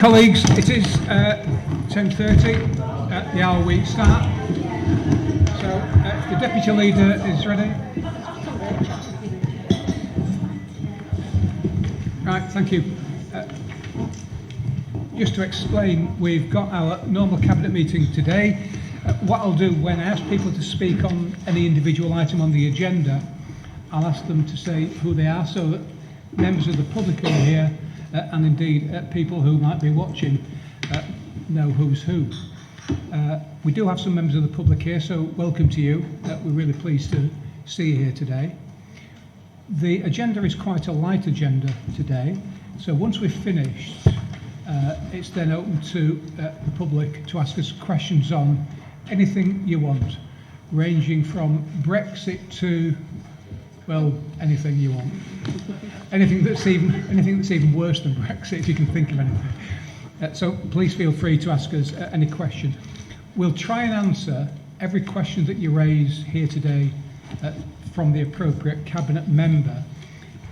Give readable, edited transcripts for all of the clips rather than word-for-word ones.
Colleagues, it is 10:30 at the hour we start. So the Deputy Leader is ready. Right, thank you. Just to explain, we've got our normal Cabinet meeting today. What I'll do when I ask people to speak on any individual item on the agenda, I'll ask them to say who they are so that members of the public who are here and indeed people who might be watching know who's who. We do have some members of the public here, so welcome to you. We're really pleased to see you here today. The agenda is quite a light agenda today, so once we've finished, it's then open to the public to ask us questions on anything you want, ranging from Brexit to, well, anything you want. Anything that's even worse than Brexit, if you can think of anything. So please feel free to ask us any question. We'll try and answer every question that you raise here today from the appropriate Cabinet member.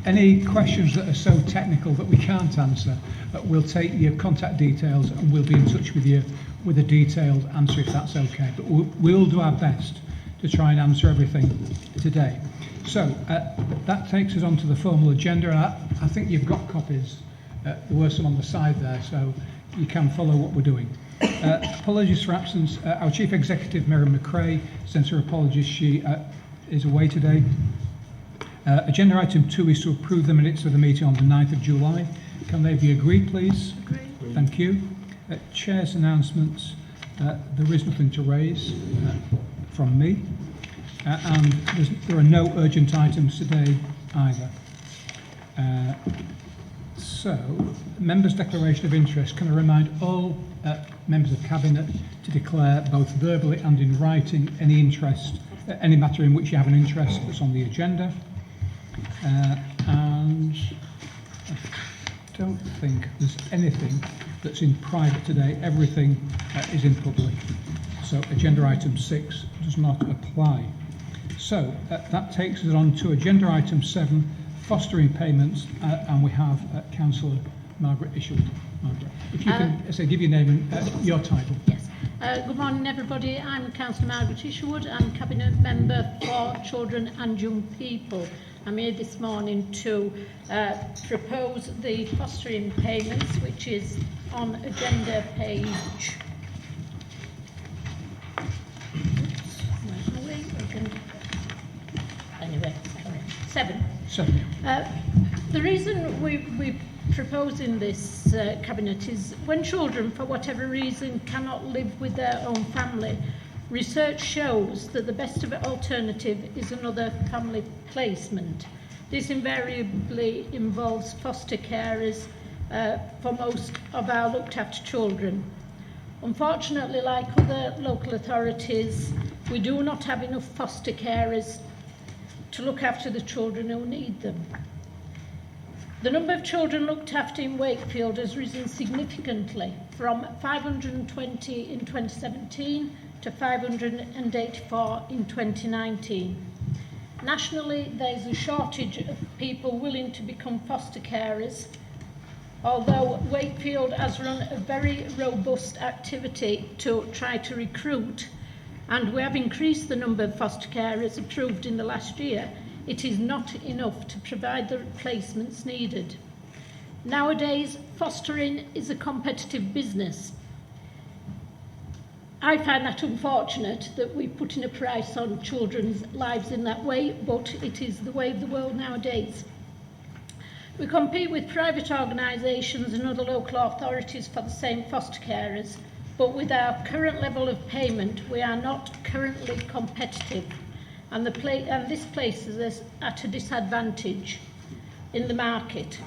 Any questions that are so technical that we can't answer, we'll take your contact details and we'll be in touch with you with a detailed answer if that's okay. But we'll do our best to try and answer everything today. So that takes us on to the formal agenda. I think you've got copies. There were some on the side there, so you can follow what we're doing. Apologies for absence. Our Chief Executive, Miriam McRae, sends her apologies. She is away today. Agenda item 2 is to approve the minutes of the meeting on the 9th of July. Can they be agreed, please? Agreed. Thank you. Chair's announcements. There is nothing to raise from me. And there are no urgent items today either. So, members' declaration of interest. Can I remind all members of Cabinet to declare both verbally and in writing any interest, any matter in which you have an interest that's on the agenda. And I don't think there's anything that's in private today. Everything is in public. So agenda item 6 does not apply. So that takes us on to agenda item 7, fostering payments, and we have Councillor Margaret Isherwood. Margaret, if you can give your name and your title. Yes. Good morning, everybody. I'm Councillor Margaret Isherwood. I'm Cabinet Member for Children and Young People. I'm here this morning to propose the fostering payments, which is on agenda page. Anyway, 7. The reason we're proposing this Cabinet is when children, for whatever reason, cannot live with their own family, research shows that the best of alternative is another family placement. This invariably involves foster carers for most of our looked after children. Unfortunately, like other local authorities, we do not have enough foster carers to look after the children who need them. The number of children looked after in Wakefield has risen significantly from 520 in 2017 to 584 in 2019. Nationally, there is a shortage of people willing to become foster carers, although Wakefield has run a very robust activity to try to recruit, and we have increased the number of foster carers approved in the last year. It is not enough to provide the replacements needed. Nowadays, fostering is a competitive business. I find that unfortunate that we're putting a price on children's lives in that way, but it is the way of the world nowadays. We compete with private organisations and other local authorities for the same foster carers, but with our current level of payment, we are not currently competitive, and this places us at a disadvantage in the market.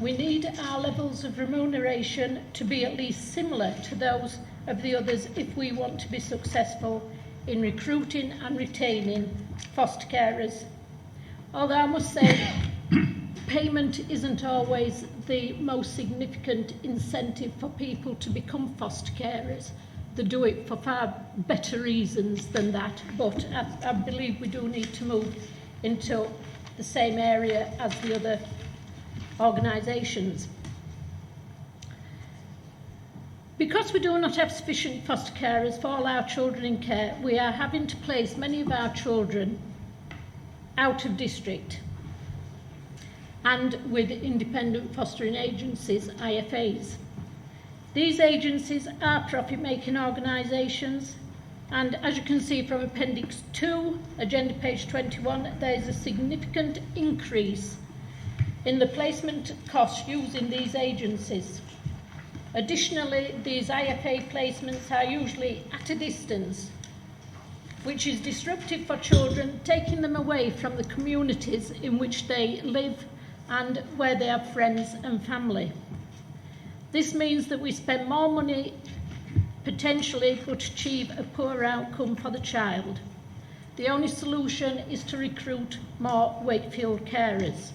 We need our levels of remuneration to be at least similar to those of the others if we want to be successful in recruiting and retaining foster carers. Although I must say, payment isn't always the most significant incentive for people to become foster carers. They do it for far better reasons than that, but I believe we do need to move into the same area as the other organisations. Because we do not have sufficient foster carers for all our children in care, we are having to place many of our children out of district and with independent fostering agencies, IFAs. These agencies are profit-making organisations, and as you can see from Appendix 2, agenda page 21, there is a significant increase in the placement costs using these agencies. Additionally, these IFA placements are usually at a distance, which is disruptive for children, taking them away from the communities in which they live and where they have friends and family. This means that we spend more money potentially but achieve a poor outcome for the child. The only solution is to recruit more Wakefield carers.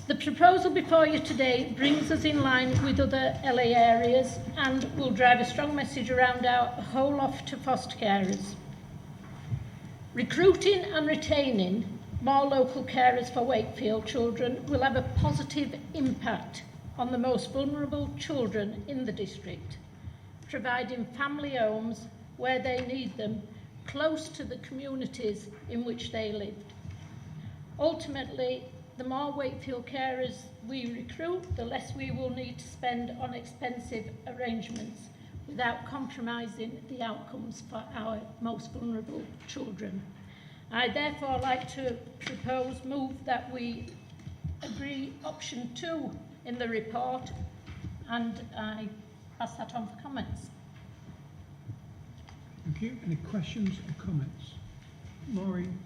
The proposal before you today brings us in line with other LA areas and will drive a strong message around our whole offer to foster carers. Recruiting and retaining more local carers for Wakefield children will have a positive impact on the most vulnerable children in the district, providing family homes where they need them, close to the communities in which they lived. Ultimately, the more Wakefield carers we recruit, the less we will need to spend on expensive arrangements without compromising the outcomes for our most vulnerable children. I therefore like to move that we agree option 2 in the report, and I pass that on for comments. Thank you. Any questions or comments? Maureen?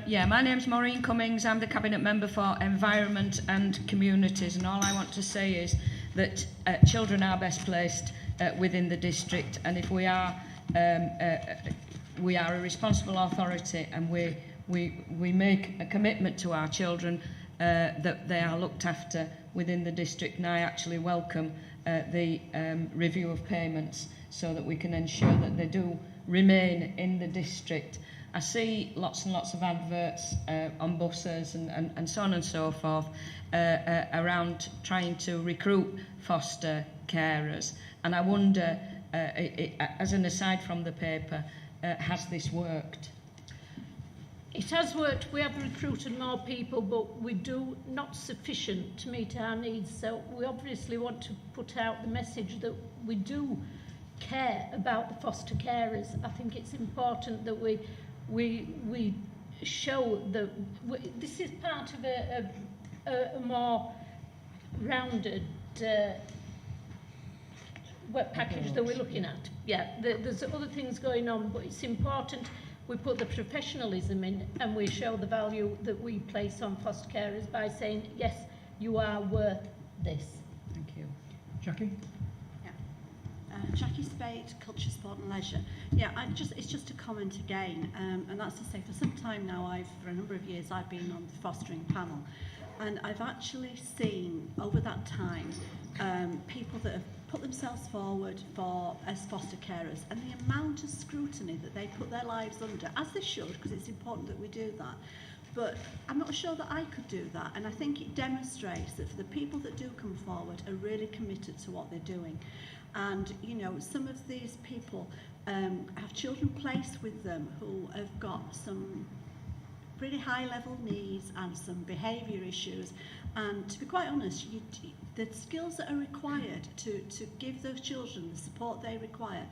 Yeah, my name's Maureen Cummings. I'm the Cabinet Member for Environment and Communities, and all I want to say is that children are best placed within the district, and if we are a responsible authority and we make a commitment to our children that they are looked after within the district, and I actually welcome the review of payments so that we can ensure that they do remain in the district. I see lots and lots of adverts on buses and so on and so forth around trying to recruit foster carers, and I wonder, as an aside from the paper, has this worked? It has worked. We have recruited more people, but we do not sufficient to meet our needs. So we obviously want to put out the message that we do care about the foster carers. I think it's important that we show that this is part of a more rounded work package that we're looking at. Yeah, there's other things going on, but it's important we put the professionalism in and we show the value that we place on foster carers by saying, yes, you are worth this. Thank you. Jackie? Jackie Spate, Culture, Sport and Leisure. Yeah, it's just a comment again, and that's to say for some time now, for a number of years, I've been on the fostering panel, and I've actually seen over that time people that have put themselves forward as foster carers, and the amount of scrutiny that they put their lives under, as they should, because it's important that we do that. But I'm not sure that I could do that, and I think it demonstrates that for the people that do come forward are really committed to what they're doing. And, you know, some of these people have children placed with them who have got some pretty high-level needs and some behaviour issues. And to be quite honest, the skills that are required to give those children the support they require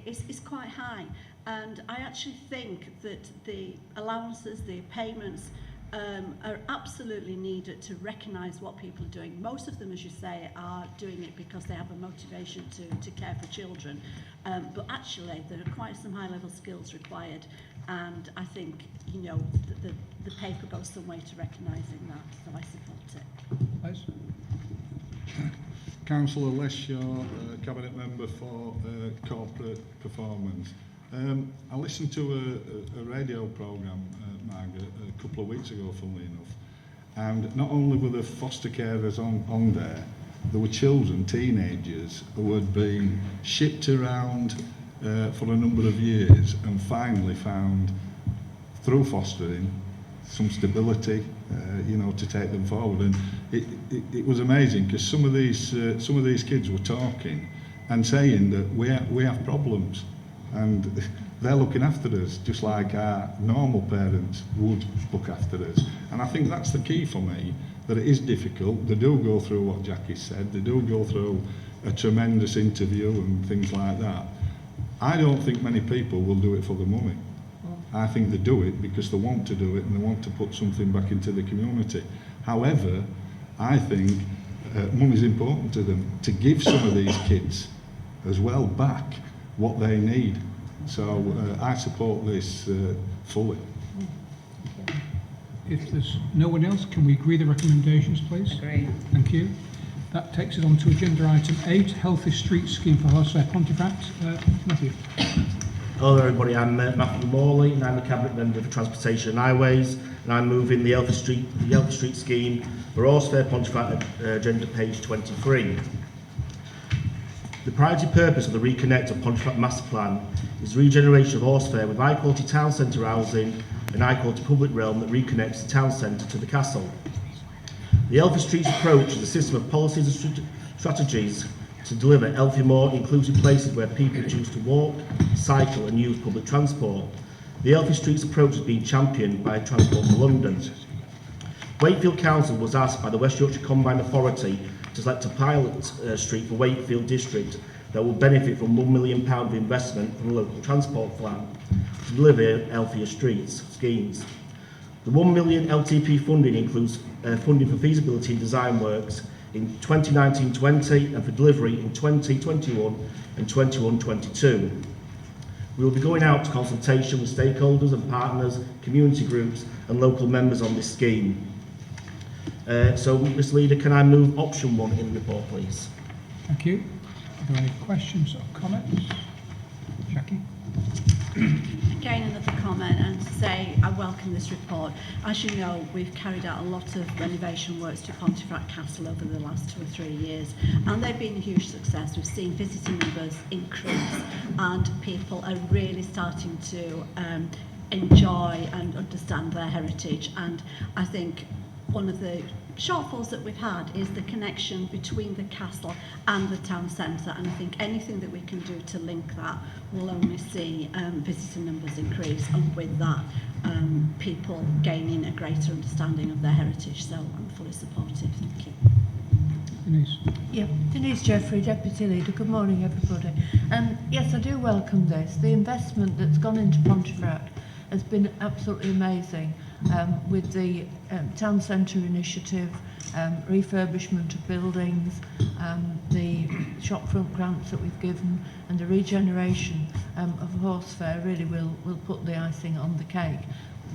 is quite high. And I actually think that the allowances, the payments, are absolutely needed to recognise what people are doing. Most of them, as you say, are doing it because they have a motivation to care for children. But actually, there are quite some high-level skills required. And I think, you know, the paper goes some way to recognising that, so I support it. Les? Councillor Les Shaw, Cabinet Member for Corporate Performance. I listened to a radio programme, Margaret, a couple of weeks ago, funnily enough, and not only were the foster carers on there were children, teenagers, who had been shipped around for a number of years and finally found, through fostering, some stability, you know, to take them forward. And it was amazing because some of these kids were talking and saying that we have problems, and they're looking after us just like our normal parents would look after us. And I think that's the key for me, that it is difficult. They do go through what Jackie said. They do go through a tremendous interview and things like that. I don't think many people will do it for the money. I think they do it because they want to do it and they want to put something back into the community. However, I think money is important to them, to give some of these kids as well back what they need. So I support this fully. If there's no one else, can we agree the recommendations, please? Agree. Thank you. That takes us on to agenda item 8, Healthy Street Scheme for Horsefair Pontefract. Matthew. Hello everybody, I'm Matthew Morley and I'm the Cabinet Member for Transportation and Highways, and I'm moving the Healthy Street Scheme for Horsefair Pontefract agenda page 23. The priority purpose of the Reconnect of Pontefract Master Plan is the regeneration of Horsefair with high quality town centre housing and high quality public realm that reconnects the town centre to the castle. The Healthy Streets approach is a system of policies and strategies to deliver healthy, more inclusive places where people choose to walk, cycle and use public transport. The Healthy Streets approach has been championed by Transport for London. Wakefield Council was asked by the West Yorkshire Combined Authority to select a pilot street for Wakefield District that will benefit from £1 million of investment from the local transport plan to deliver healthier streets schemes. The £1 million LTP funding includes funding for feasibility and design works in 2019-20 and for delivery in 2021 and 21-22. We will be going out to consultation with stakeholders and partners, community groups and local members on this scheme. So, Mr Leader, can I move option 1 in the report, please? Thank you. Are there any questions or comments? Jackie? Again, another comment, and to say I welcome this report. As you know, we've carried out a lot of renovation works to Pontefract Castle over the last 2 or 3 years, and they've been a huge success. We've seen visitor numbers increase, and people are really starting to enjoy and understand their heritage. And I think one of the shortfalls that we've had is the connection between the castle and the town centre, and I think anything that we can do to link that will only see visitor numbers increase, and with that people gaining a greater understanding of their heritage. So I'm fully supportive. Thank you. Denise? Yeah, Denise Jeffrey, Deputy Leader. Good morning, everybody. Yes, I do welcome this. The investment that's gone into Pontefract has been absolutely amazing, with the town centre initiative, refurbishment of buildings, the shopfront grants that we've given, and the regeneration of Horsefair really will put the icing on the cake.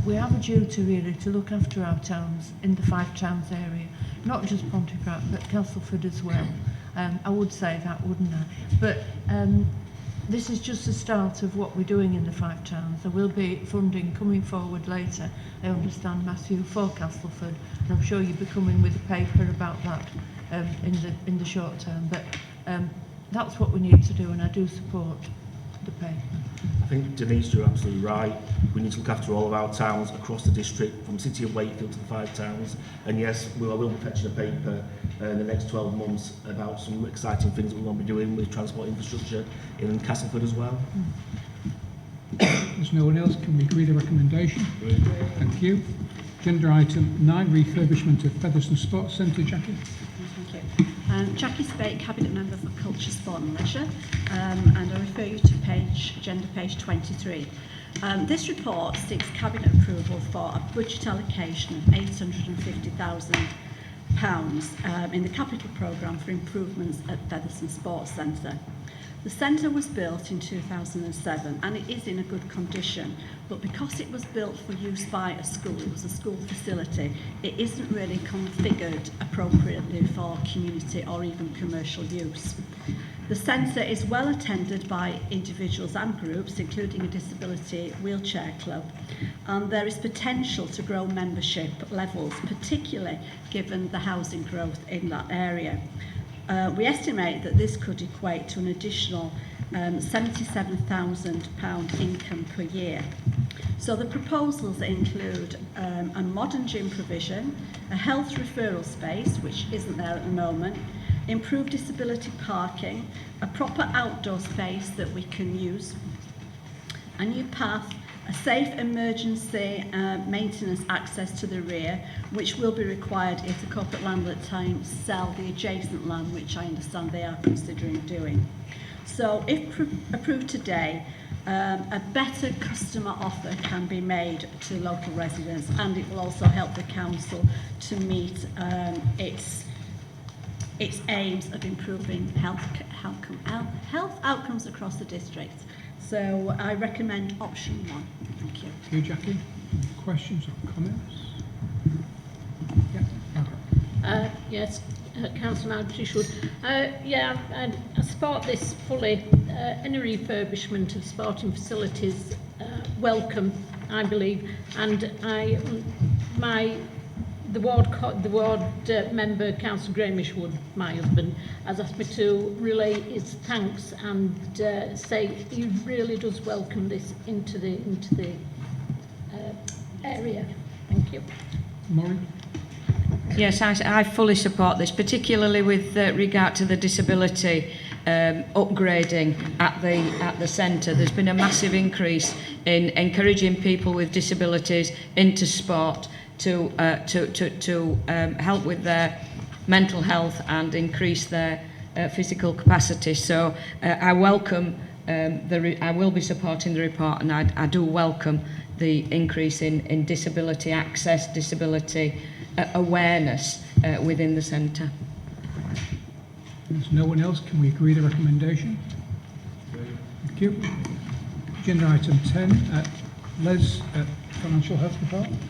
We have a duty really to look after our towns in the Five Towns area, not just Pontefract but Castleford as well. I would say that, wouldn't I? But this is just the start of what we're doing in the Five Towns. There will be funding coming forward later, I understand, Matthew, for Castleford, and I'm sure you'll be coming with a paper about that in the short term. But that's what we need to do, and I do support the paper. I think, Denise, you're absolutely right. We need to look after all of our towns across the district, from the City of Wakefield to the Five Towns. And yes, I will be fetching a paper in the next 12 months about some exciting things that we want to be doing with transport infrastructure in Castleford as well. There's no one else. Can we agree the recommendation? Thank you. Agenda item 9, refurbishment of Featherstone Sports Centre. Jackie? Thank you. Jackie Spate, Cabinet Member for Culture, Sport and Leisure, and I refer you to agenda page 23. This report seeks Cabinet approval for a budget allocation of £850,000 in the capital programme for improvements at Featherstone Sports Centre. The centre was built in 2007 and it is in a good condition, but because it was built for use by a school, it was a school facility, it isn't really configured appropriately for community or even commercial use. The centre is well attended by individuals and groups, including a disability wheelchair club, and there is potential to grow membership levels, particularly given the housing growth in that area. We estimate that this could equate to an additional £77,000 income per year. So the proposals include a modern gym provision, a health referral space, which isn't there at the moment, improved disability parking, a proper outdoor space that we can use, a new path, a safe emergency maintenance access to the rear, which will be required if the corporate landlord tenants sell the adjacent land, which I understand they are considering doing. So if approved today, a better customer offer can be made to local residents, and it will also help the council to meet its aims of improving health outcomes across the district. So I recommend option 1. Thank you. Thank you, Jackie. Questions or comments? Yeah. Okay. Yes, Councillor Mowbray should. Yeah, I support this fully. Any refurbishment of sporting facilities, welcome, I believe. And the ward member, Councillor Graham Ishwood, my husband, has asked me to relay his thanks and say he really does welcome this into the area. Thank you. Maureen? Yes, I fully support this, particularly with regard to the disability upgrading at the centre. There's been a massive increase in encouraging people with disabilities into sport to help with their mental health and increase their physical capacity. So I welcome I will be supporting the report, and I do welcome the increase in disability access, disability awareness within the centre. There's no one else. Can we agree the recommendation? Thank you. Agenda item 10. Les, Financial Health Department.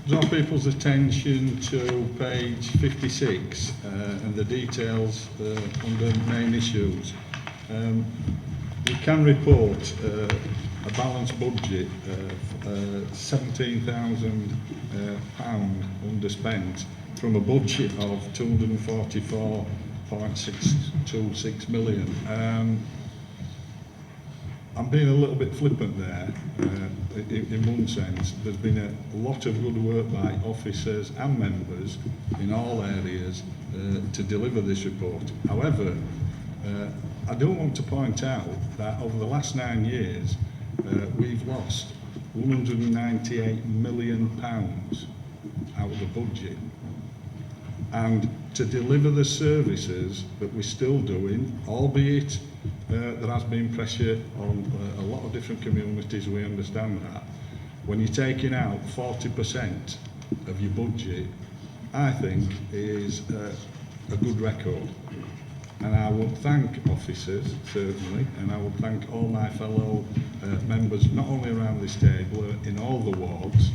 Draw people's attention to page 56 and the details under main issues. We can report a balanced budget of £17,000 underspent from a budget of £244.626 million. I'm being a little bit flippant there, in one sense. There's been a lot of good work by officers and members in all areas to deliver this report. However, I do want to point out that over the last 9 years, we've lost £198 million out of the budget. And to deliver the services that we're still doing, albeit there has been pressure on a lot of different communities, we understand that. When you're taking out 40% of your budget, I think is a good record. And I would thank officers, certainly, and I would thank all my fellow members, not only around this table, in all the wards,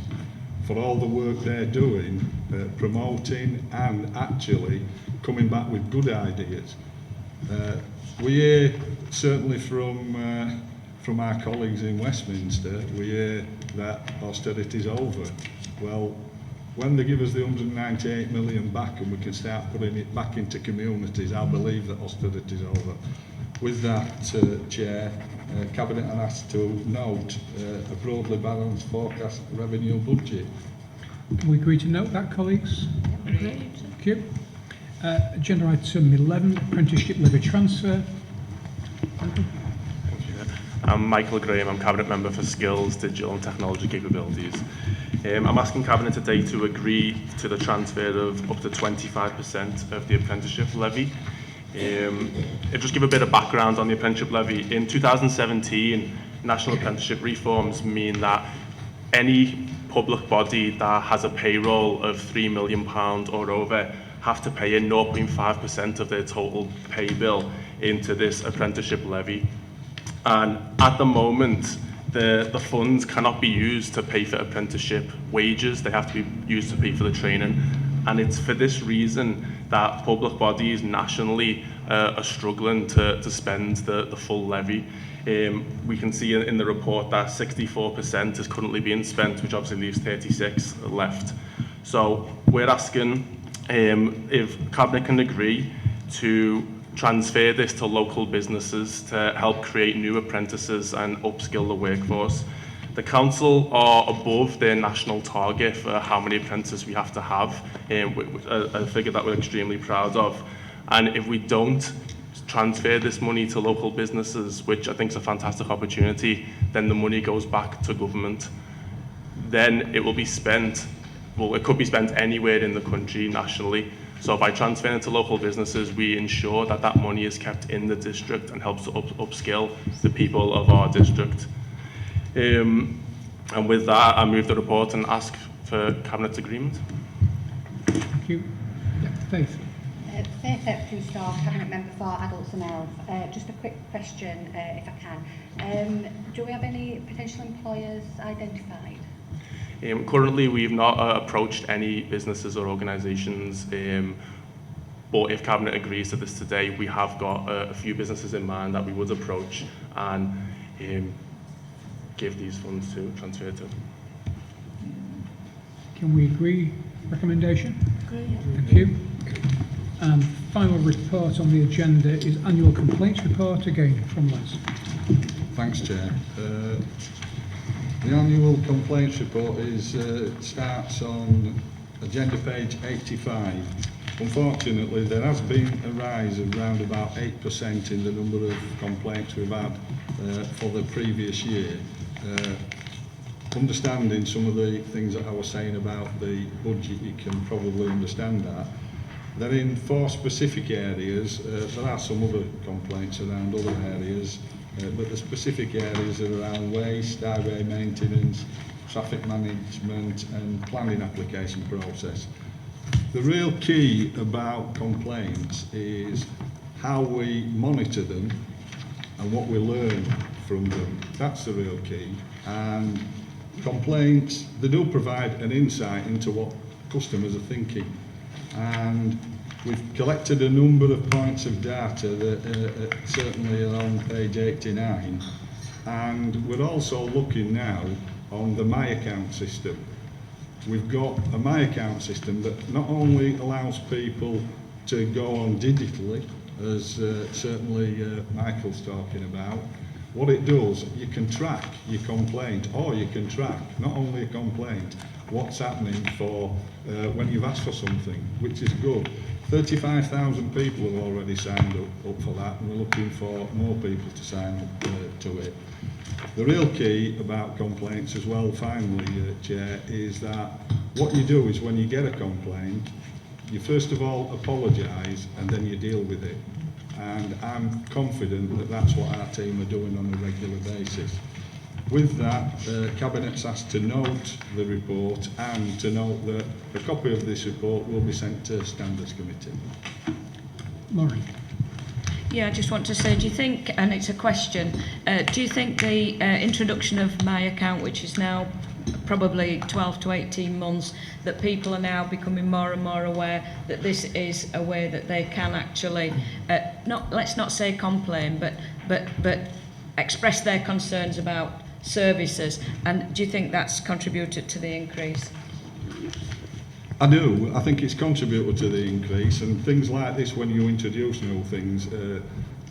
for all the work they're doing, promoting and actually coming back with good ideas. We hear, certainly from our colleagues in Westminster, we hear that austerity is over. Well, when they give us the 198 million back and we can start putting it back into communities, I believe that austerity is over. With that, Chair, Cabinet are asked to note a broadly balanced forecast revenue budget. Can we agree to note that, colleagues? Thank you. Agenda item 11, apprenticeship levy transfer. I'm Michael Graham, I'm Cabinet Member for Skills, Digital and Technology Capabilities. I'm asking Cabinet today to agree to the transfer of up to 25% of the apprenticeship levy. I'll just give a bit of background on the apprenticeship levy. In 2017, national apprenticeship reforms mean that any public body that has a payroll of £3 million or over have to pay in 0.5% of their total pay bill into this apprenticeship levy. And at the moment, the funds cannot be used to pay for apprenticeship wages. They have to be used to pay for the training. And it's for this reason that public bodies nationally are struggling to spend the full levy. We can see in the report that 64% is currently being spent, which obviously leaves 36 left. So we're asking if Cabinet can agree to transfer this to local businesses to help create new apprentices and upskill the workforce. The council are above their national target for how many apprentices we have to have, a figure that we're extremely proud of. And if we don't transfer this money to local businesses, which I think is a fantastic opportunity, then the money goes back to government. Then it will be spent, well, it could be spent anywhere in the country, nationally. So by transferring it to local businesses, we ensure that that money is kept in the district and helps to upskill the people of our district. And with that, I move the report and ask for Cabinet agreement. Thank you. Yeah, Faith. Faith Two-Star, Cabinet Member for Adults and Health. Just a quick question, if I can. Do we have any potential employers identified? Currently, we've not approached any businesses or organisations, but if Cabinet agrees to this today, we have got a few businesses in mind that we would approach and give these funds to, transfer to. Can we agree recommendation? Agree. Thank you. And final report on the agenda is annual complaints report, again from Les. Thanks, Chair. The annual complaints report starts on agenda page 85. Unfortunately, there has been a rise of around about 8% in the number of complaints we've had for the previous year. Understanding some of the things that I was saying about the budget, you can probably understand that. Then in 4 specific areas, there are some other complaints around other areas, but the specific areas are around waste, highway maintenance, traffic management and planning application process. The real key about complaints is how we monitor them and what we learn from them. That's the real key. And complaints, they do provide an insight into what customers are thinking. And we've collected a number of points of data that certainly are on page 89. And we're also looking now on the My Account system. We've got a My Account system that not only allows people to go on digitally, as certainly Michael's talking about. What it does, you can track your complaint, or you can track not only a complaint, what's happening for when you've asked for something, which is good. 35,000 people have already signed up for that, and we're looking for more people to sign up to it. The real key about complaints as well, finally, Chair, is that what you do is when you get a complaint, you first of all apologise and then you deal with it. And I'm confident that that's what our team are doing on a regular basis. With that, Cabinet's asked to note the report and to note that a copy of this report will be sent to Standards Committee. Maureen. Yeah, I just want to say, do you think, and it's a question, do you think the introduction of My Account, which is now probably 12 to 18 months, that people are now becoming more and more aware that this is a way that they can actually, let's not say complain, but express their concerns about services, and do you think that's contributed to the increase? I do. I think it's contributed to the increase, and things like this, when you introduce new things,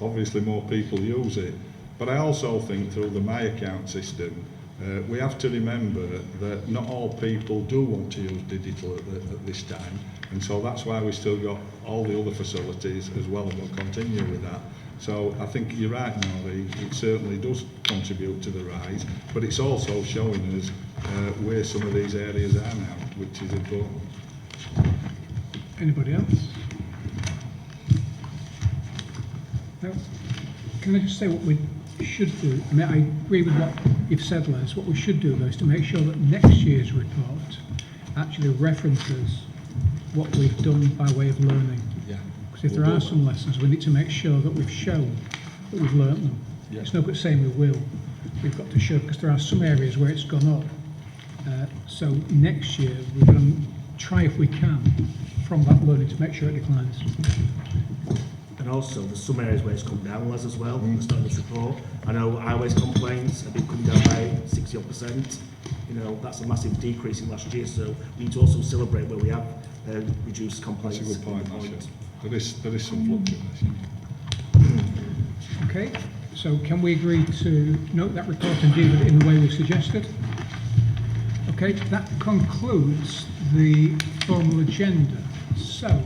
obviously more people use it. But I also think through the My Account system, we have to remember that not all people do want to use digital at this time, and so that's why we've still got all the other facilities as well, and we'll continue with that. So I think you're right, Maureen, it certainly does contribute to the rise, but it's also showing us where some of these areas are now, which is important. Anybody else? No? Can I just say what we should do? I mean, I agree with what you've said, Les. What we should do, though, is to make sure that next year's report actually references what we've done by way of learning. Yeah. Because if there are some lessons, we need to make sure that we've shown that we've learnt them. Yeah. It's no good saying we will. We've got to show, because there are some areas where it's gone up. So next year, we're going to try, if we can, from that learning to make sure it declines. And also, there's some areas where it's come down, Les, as well. It's not in this report. I know highways complaints have been coming down by 60%. You know, that's a massive decrease in last year. So we need to also celebrate where we have reduced complaints. That's a good point, Marshall. There is some fluctuation. Okay, so can we agree to note that report and deal with it in the way we've suggested? Okay, that concludes the formal agenda. So,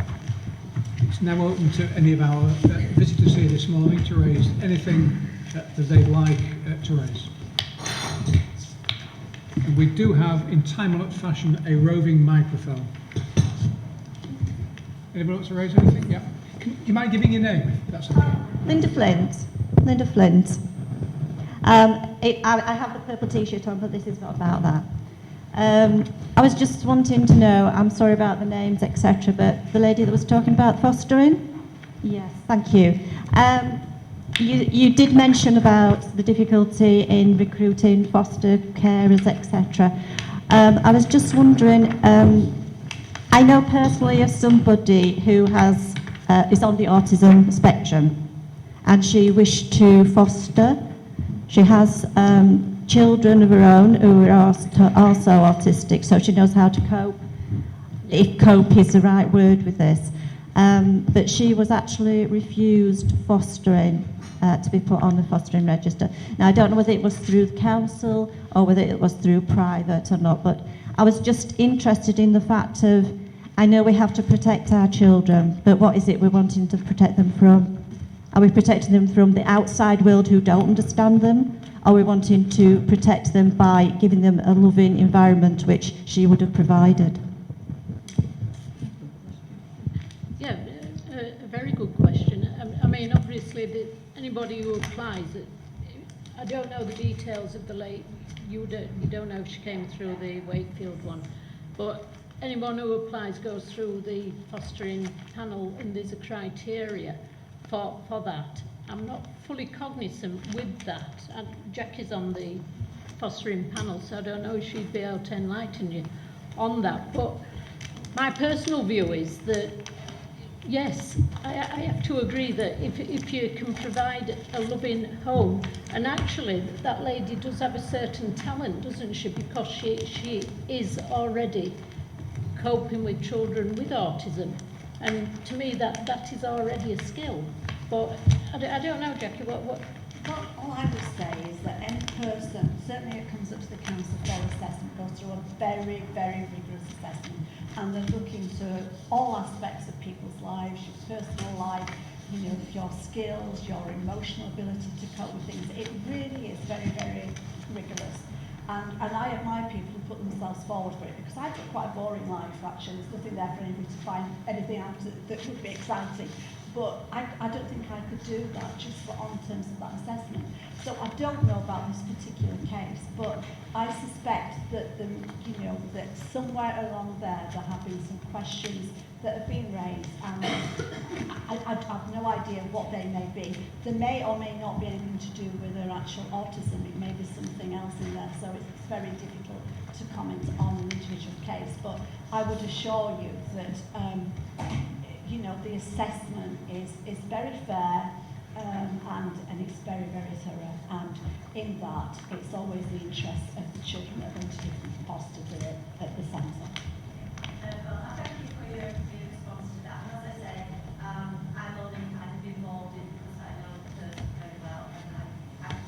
it's now open to any of our visitors here this morning to raise anything that they'd like to raise. And we do have, in time-honored fashion, a roving microphone. Anyone else to raise anything? Yeah. Do you mind giving your name, if that's okay? Linda Flint. Linda Flint. I have the purple t-shirt on, but this is not about that. I was just wanting to know, I'm sorry about the names, etc., but the lady that was talking about fostering? Yes, thank you. You did mention about the difficulty in recruiting foster carers, etc. I was just wondering, I know personally of somebody who is on the autism spectrum, and she wished to foster. She has children of her own who are also autistic, so she knows how to cope, if cope is the right word with this. But she was actually refused fostering, to be put on the fostering register. Now, I don't know whether it was through the council or whether it was through private or not, but I was just interested in the fact of, I know we have to protect our children, but what is it we're wanting to protect them from? Are we protecting them from the outside world who don't understand them? Are we wanting to protect them by giving them a loving environment which she would have provided? Yeah, a very good question. I mean, obviously, anybody who applies, I don't know the details of the late, you don't know if she came through the Wakefield one, but anyone who applies goes through the fostering panel, and there's a criteria for that. I'm not fully cognizant with that. And Jack is on the fostering panel, so I don't know if she'd be able to enlighten you on that. But my personal view is that, yes, I have to agree that if you can provide a loving home, and actually that lady does have a certain talent, doesn't she? Because she is already coping with children with autism. And to me, that is already a skill. But I don't know, Jackie, what? Well, all I would say is that any person, certainly it comes up to the council for assessment, goes through a very, very rigorous assessment, and they're looking to all aspects of people's lives, your personal life, you know, your skills, your emotional ability to cope with things. It really is very, very rigorous. And I admire people who put themselves forward for it, because I've got quite a boring life, actually. There's nothing there for anybody to find anything out that would be exciting. But I don't think I could do that just on terms of that assessment. So I don't know about this particular case, but I suspect that that somewhere along there have been some questions that have been raised, and I have no idea what they may be. There may or may not be anything to do with their actual autism. It may be something else in there, so it's very difficult to comment on an individual case. But I would assure you that the assessment is very fair, and it's very, very thorough. And in that, it's always the interests of the children that are going to be fostered at the centre. Well, thank you for your response to that. And as I say, I'm only kind of involved in because I know the person very well, and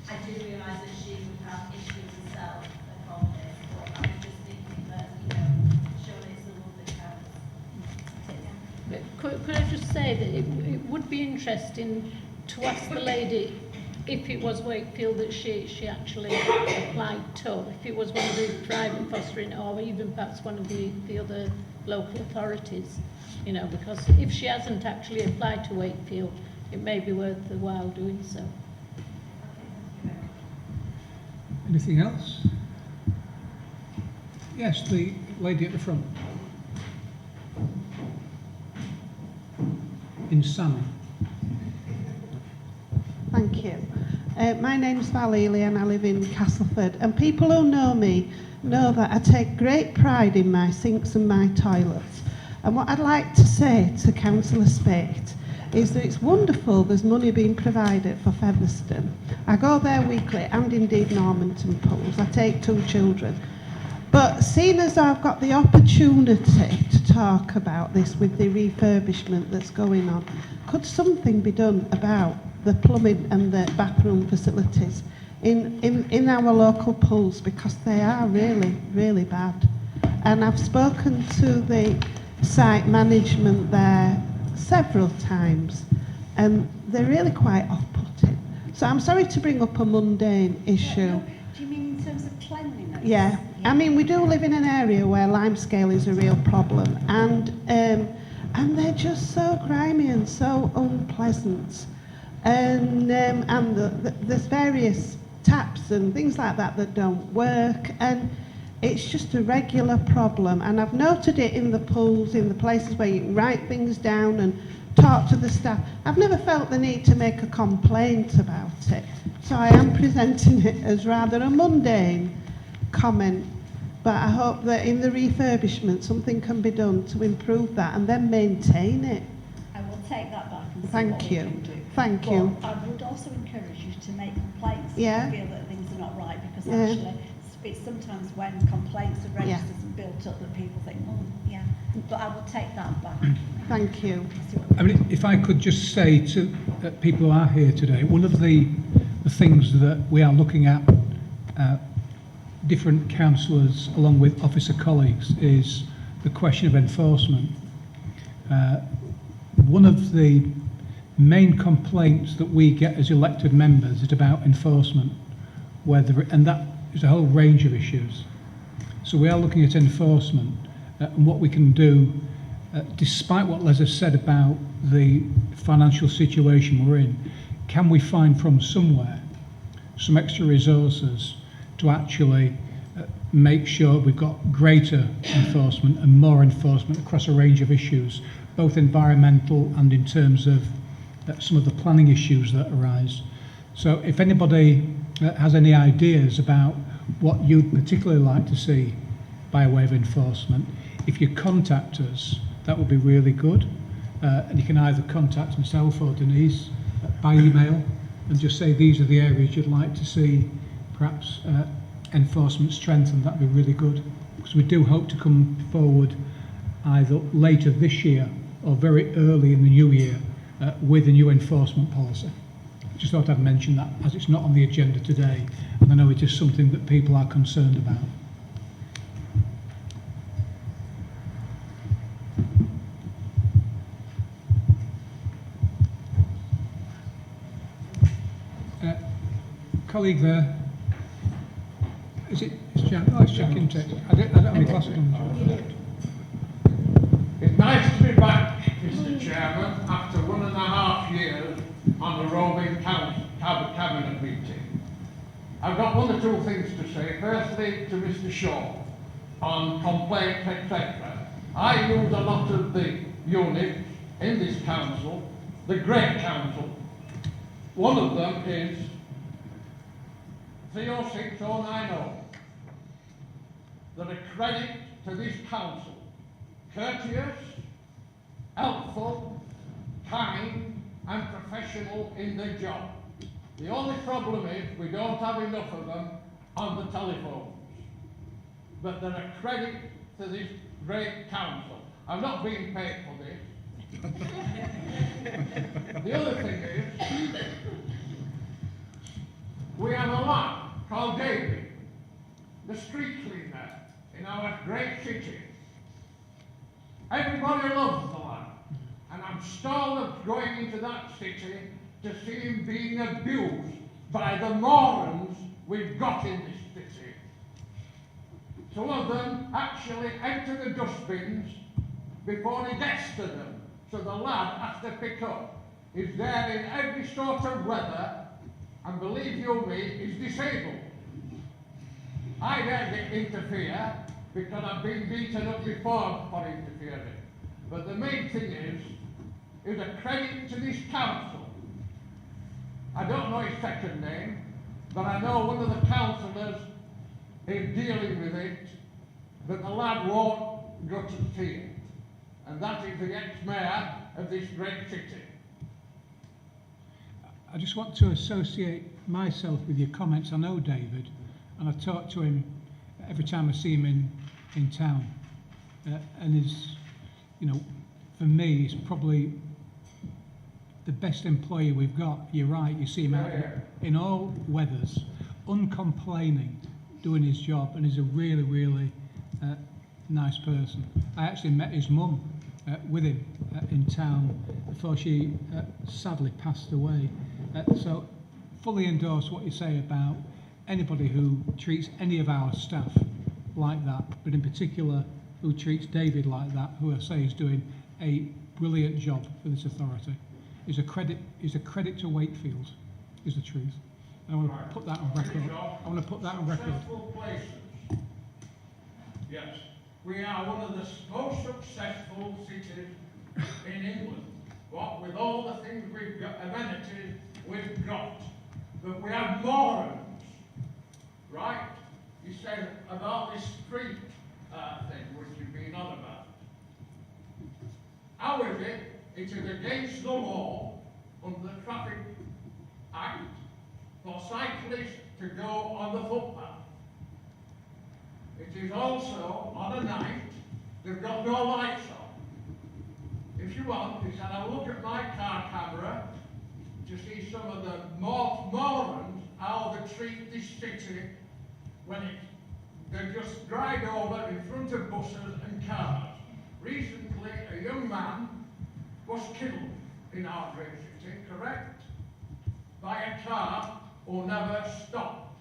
I do realise that she would have issues herself upon this. But I was just thinking that, surely it's a little bit Could I just say that it would be interesting to ask the lady if it was Wakefield that she actually applied to, if it was one of the private fostering or even perhaps one of the other local authorities, because if she hasn't actually applied to Wakefield, it may be worth the while doing so. Anything else? Yes, the lady at the front. In Salmon. Thank you. My name's Val Ely and I live in Castleford, and people who know me know that I take great pride in my sinks and my toilets. And what I'd like to say to Councillor Spate is that it's wonderful there's money being provided for Featherstone. I go there weekly, and indeed Normanton Pools. I take 2 children. But seeing as I've got the opportunity to talk about this with the refurbishment that's going on, could something be done about the plumbing and the bathroom facilities in our local pools, because they are really, really bad. And I've spoken to the site management there several times, and they're really quite off-putting. So I'm sorry to bring up a mundane issue. Do you mean in terms of cleanliness? Yeah. I mean, we do live in an area where limescale is a real problem, and they're just so grimy and so unpleasant. And there's various taps and things like that that don't work, and it's just a regular problem. And I've noted it in the pools, in the places where you can write things down and talk to the staff. I've never felt the need to make a complaint about it. So I am presenting it as rather a mundane comment. But I hope that in the refurbishment something can be done to improve that and then maintain it. I will take that back and see Thank what you. we can do. Thank But you. I would also encourage you to make complaints Yeah. if you feel that things are not right, because Yeah. actually it's sometimes when complaints are registered and built up that people think, oh, yeah. But I will take that back. Thank you. I mean, if I could just say to people who are here today, one of the things that we are looking at, different councillors along with officer colleagues, is the question of enforcement. One of the main complaints that we get as elected members is about enforcement, and that is a whole range of issues. So we are looking at enforcement and what we can do, despite what Les has said about the financial situation we're in. Can we find from somewhere some extra resources to actually make sure we've got greater enforcement and more enforcement across a range of issues, both environmental and in terms of some of the planning issues that arise. So if anybody has any ideas about what you'd particularly like to see by way of enforcement, if you contact us, that would be really good. And you can either contact myself or Denise by email and just say these are the areas you'd like to see perhaps enforcement strengthened. That'd be really good, because we do hope to come forward either later this year or very early in the new year with a new enforcement policy. Just thought I'd mention that, as it's not on the agenda today, and I know it is something that people are concerned about. Colleague there, is it? It's Jack. Oh, it's Jack Intake. I don't have my glasses on. It's nice to be back, Mr. Chairman, after 1.5 years on the roving cabinet meeting. I've got one or two things to say. Firstly, to Mr. Shaw on complaints, etc. I use a lot of the units in this council, the Great Council. One of them is 306090. They're a credit to this council. Courteous, helpful, kind and professional in their job. The only problem is we don't have enough of them on the telephones. But they're a credit to this great council. I'm not being paid for this. The other thing is, we have a lad called David, the street cleaner in our great city. Everybody loves the lad, and I'm stalled of going into that city to see him being abused by the morons we've got in this city. Some of them actually empty the dustbins before he gets to them, so the lad has to pick up. He's there in every sort of weather, and believe you me, he's disabled. I dare interfere because I've been beaten up before for interfering. But the main thing is a credit to this council. I don't know his second name, but I know one of the councillors is dealing with it, but the lad won't go to see it. And that is the ex-mayor of this great city. I just want to associate myself with your comments. I know David, and I talk to him every time I see him in town. And he's, you know, for me, he's probably the best employee we've got. You're right, you see him out in all weathers, uncomplaining, doing his job, and he's a really, really nice person. I actually met his mum with him in town before she sadly passed away. So fully endorse what you say about anybody who treats any of our staff like that, but in particular who treats David like that, who I say is doing a brilliant job for this authority. Is a credit to Wakefield, is the truth. And I want to put that on record. I want to put that on record. Successful places. Yes, we are one of the most successful cities in England. What with all the things we've got, amenities we've got, but we have morons, right? You said about this street thing which you've been on about. How is it? It is against the law under the Traffic Act for cyclists to go on the footpath. It is also on a night they've got no lights on. If you want, you can have a look at my car camera to see some of the morons how they treat this city when they just drive over in front of buses and cars. Recently, a young man was killed in our great city, correct? By a car who never stopped.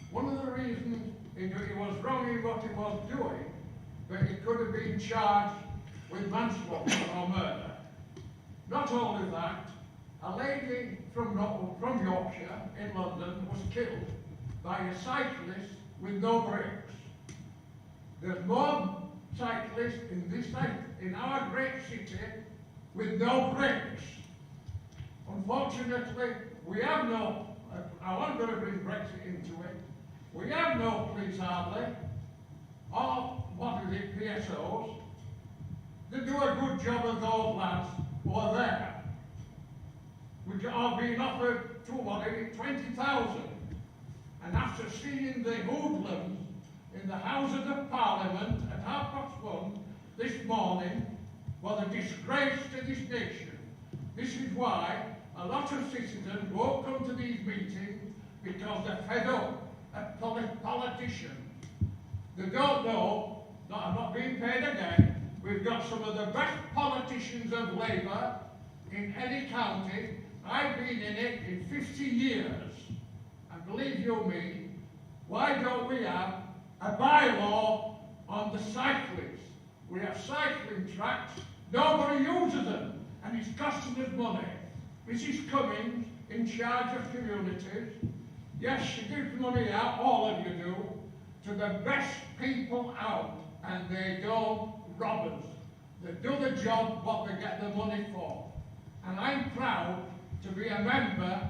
One of the reasons he was wrong in what he was doing, but he could have been charged with manslaughter or murder. Not only that, a lady from Yorkshire in London was killed by a cyclist with no brakes. There's more cyclists in our great city with no brakes. Unfortunately, we have no, I wasn't going to bring Brexit into it, we have no police hardly, or what is it, PSOs. They do a good job of those lads who are there, which are being offered to 20,000. And after seeing the hoodlums in the Houses of Parliament at 1:30 this morning, was a disgrace to this nation. This is why a lot of citizens won't come to these meetings because they're fed up at politicians. They don't know that I'm not being paid again. We've got some of the best politicians of Labour in any county. I've been in it in 50 years. And believe you me, why don't we have a bylaw on the cyclists? We have cycling tracks, nobody uses them, and it's costing us money. Mrs. Cummings, in charge of communities, yes, she gives money out, all of you do, to the best people out, and they don't rob us. They do the job what they get the money for. And I'm proud to be a member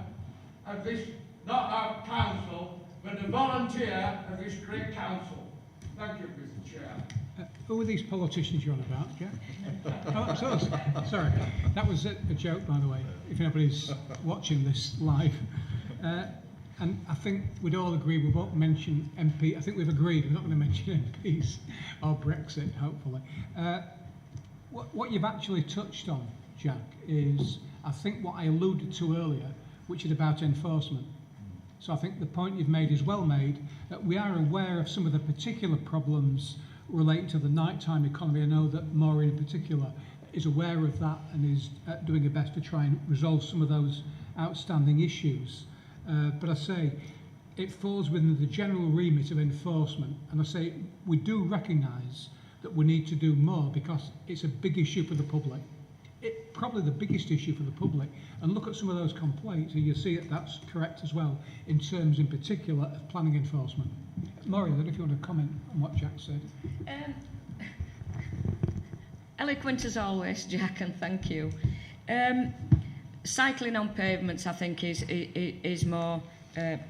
of this, not our council, but a volunteer of this great council. Thank you, Mr. Chair. Who are these politicians you're on about, Jack? Oh, sorry. That was a joke, by the way, if anybody's watching this live. And I think we'd all agree we won't mention MP. I think we've agreed we're not going to mention MPs or Brexit, hopefully. What you've actually touched on, Jack, is I think what I alluded to earlier, which is about enforcement. So I think the point you've made is well made. We are aware of some of the particular problems relating to the nighttime economy. I know that Maureen in particular is aware of that and is doing her best to try and resolve some of those outstanding issues. But I say it falls within the general remit of enforcement, and I say we do recognise that we need to do more because it's a big issue for the public. Probably the biggest issue for the public, and look at some of those complaints and you'll see that that's correct as well in terms in particular of planning enforcement. Maureen, I don't know if you want to comment on what Jack said. Eloquent as always, Jack, and thank you. Cycling on pavements, I think, is more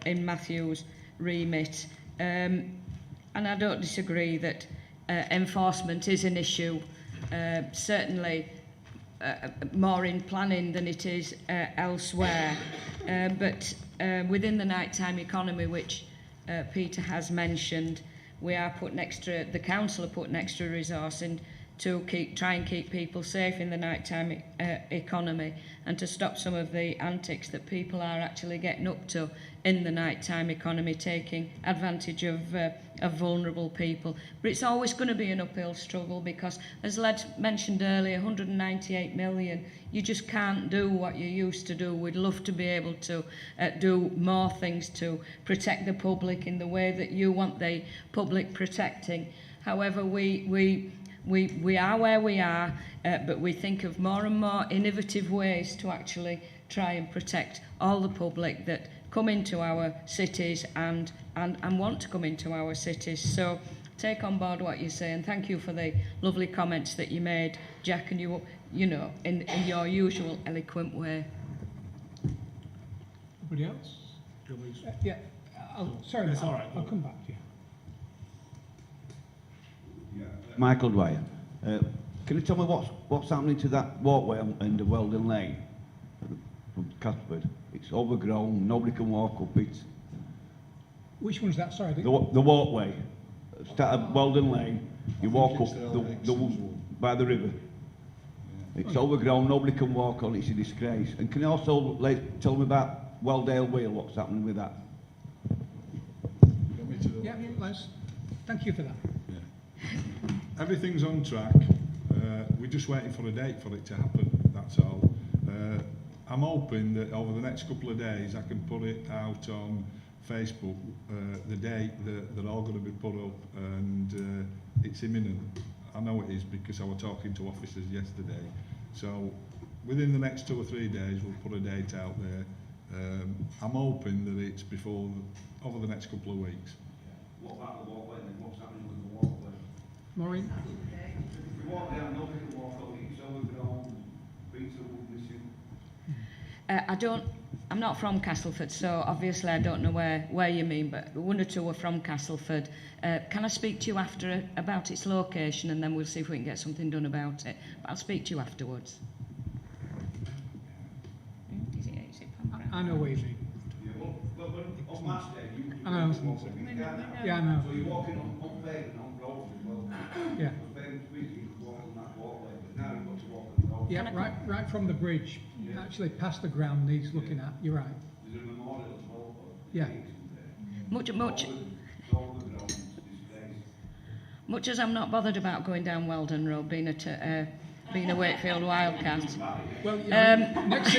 in Matthew's remit. And I don't disagree that enforcement is an issue, certainly more in planning than it is elsewhere. But within the nighttime economy, which Peter has mentioned, we are putting extra, the council are putting extra resource to try and keep people safe in the nighttime economy, and to stop some of the antics that people are actually getting up to in the nighttime economy, taking advantage of vulnerable people. But it's always going to be an uphill struggle because, as Led mentioned earlier, 198 million, you just can't do what you used to do. We'd love to be able to do more things to protect the public in the way that you want the public protecting. However, we are where we are, but we think of more and more innovative ways to actually try and protect all the public that come into our cities and want to come into our cities. So take on board what you say, and thank you for the lovely comments that you made, Jack, and you know, in your usual eloquent way. Anybody else? Yeah. Sorry, That's all right. I'll come back to you. Michael Dwyer. Can you tell me what's happening to that walkway in the Weldon Lane from Castleford? It's overgrown, nobody can walk up it. Which one's that? Sorry. The walkway. Start at Weldon Lane, you walk up by the river. It's overgrown, nobody can walk on it, it's a disgrace. And can you also tell me about Welldale Wheel, what's happening with that? Yeah, Les, thank you for that. Everything's on track. We're just waiting for a date for it to happen, that's all. I'm hoping that over the next couple of days I can put it out on Facebook, the date that they're all going to be put up, and it's imminent. I know it is because I was talking to officers yesterday. So within the next 2 or 3 days we'll put a date out there. I'm hoping that it's over the next couple of weeks. What about the walkway then? What's happening with the walkway? Maureen? If you walk down, nobody can walk on it, it's overgrown, beats are missing. I'm not from Castleford, so obviously I don't know where you mean, but one or two are from Castleford. Can I speak to you after about its location, and then we'll see if we can get something done about it. But I'll speak to you afterwards. I know where you mean. But on match day, I know. Yeah, I know. So you're walking on pavement, on roads as well. Yeah. Because pavement's busy, you can walk on that walkway, but now you've got to walk on the road. Yeah, right from the bridge, actually past the ground needs looking at. You're right. There's a memorial as well. Yeah. Much as I'm not bothered about going down Weldon Road, being a Wakefield Wildcat. Well, next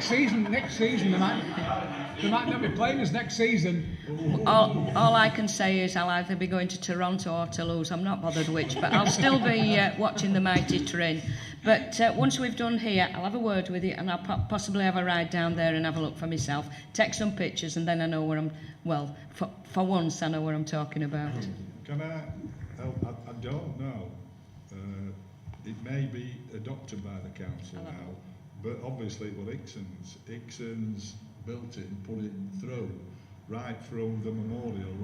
season they might not be playing us next season. All I can say is I'll either be going to Toronto or Toulouse. I'm not bothered which, but I'll still be watching the mighty Trin. But once we've done here, I'll have a word with you, and I'll possibly have a ride down there and have a look for myself, take some pictures, and then I know where I'm. Well, for once, I know what I'm talking about. Can I don't know. It may be adopted by the council now, but obviously it was Ixon's. Ixon's built it and put it through, right from the memorial,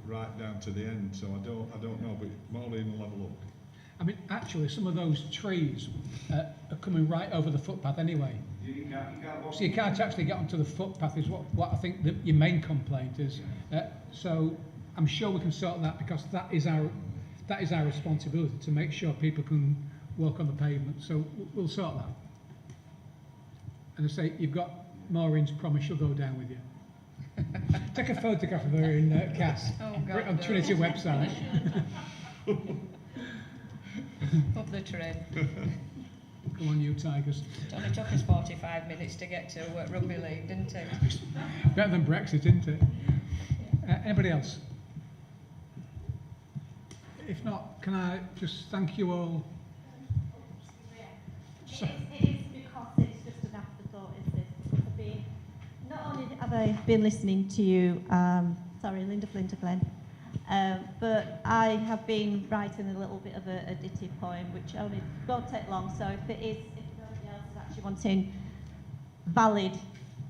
right down to the end. So I don't know, but Maureen will have a look. I mean, actually, some of those trees are coming right over the footpath anyway. So you can't actually get onto the footpath is what I think your main complaint is. So I'm sure we can sort that, because that is our responsibility to make sure people can walk on the pavement. So we'll sort that. And I say, you've got Maureen's promise she'll go down with you. Take a photograph of her in Cass. Put it on Trinity website. Up the train. Come on, you Tigers. It only took us 45 minutes to get to Rugby League, didn't it? Better than Brexit, isn't it? Anybody else? If not, can I just thank you all? It is because it's just an afterthought, is this? Because not only have I been listening to you, Linda Flinter Glenn, but I have been writing a little bit of a ditty poem, which only won't take long. So if nobody else is actually wanting valid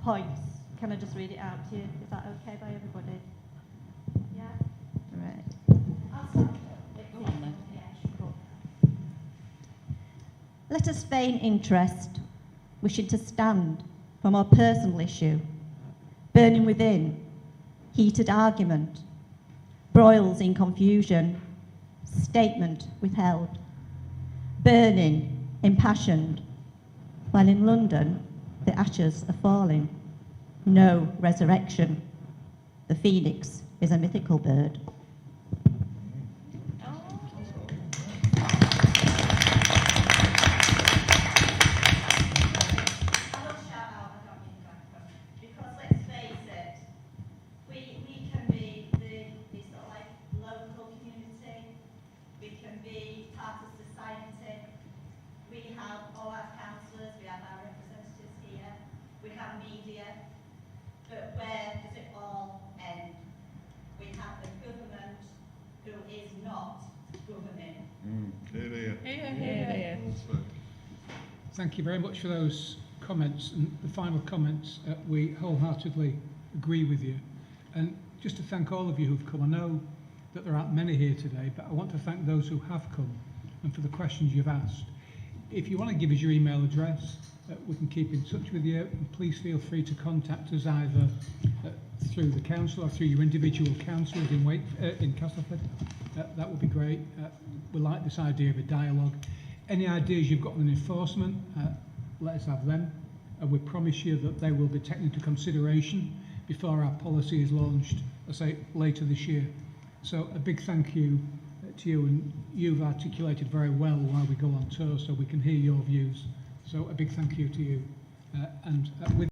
points, can I just read it out to you? Is that okay by everybody? Yeah? Right. I'll start. Let us feign interest, wishing to stand for more personal issue, burning within, heated argument, broils in confusion, statement withheld, burning, impassioned, while in London, the ashes are falling. No resurrection. The phoenix is a mythical bird. Because let's face it, we can be the sort of like local community, we can be part of society, we have all our councillors, we have our representatives here, we have media, but where does it all end? We have a government who is not governing. Here. Thank you very much for those comments. And the final comments, we wholeheartedly agree with you. And just to thank all of you who've come. I know that there aren't many here today, but I want to thank those who have come and for the questions you've asked. If you want to give us your email address, we can keep in touch with you. And please feel free to contact us either through the council or through your individual councillors in Castleford. That would be great. We like this idea of a dialogue. Any ideas you've got on enforcement, let us have them. And we promise you that they will be taken into consideration before our policy is launched, I say, later this year. So a big thank you to you, and you've articulated very well while we go on tour so we can hear your views. So a big thank you to you. And with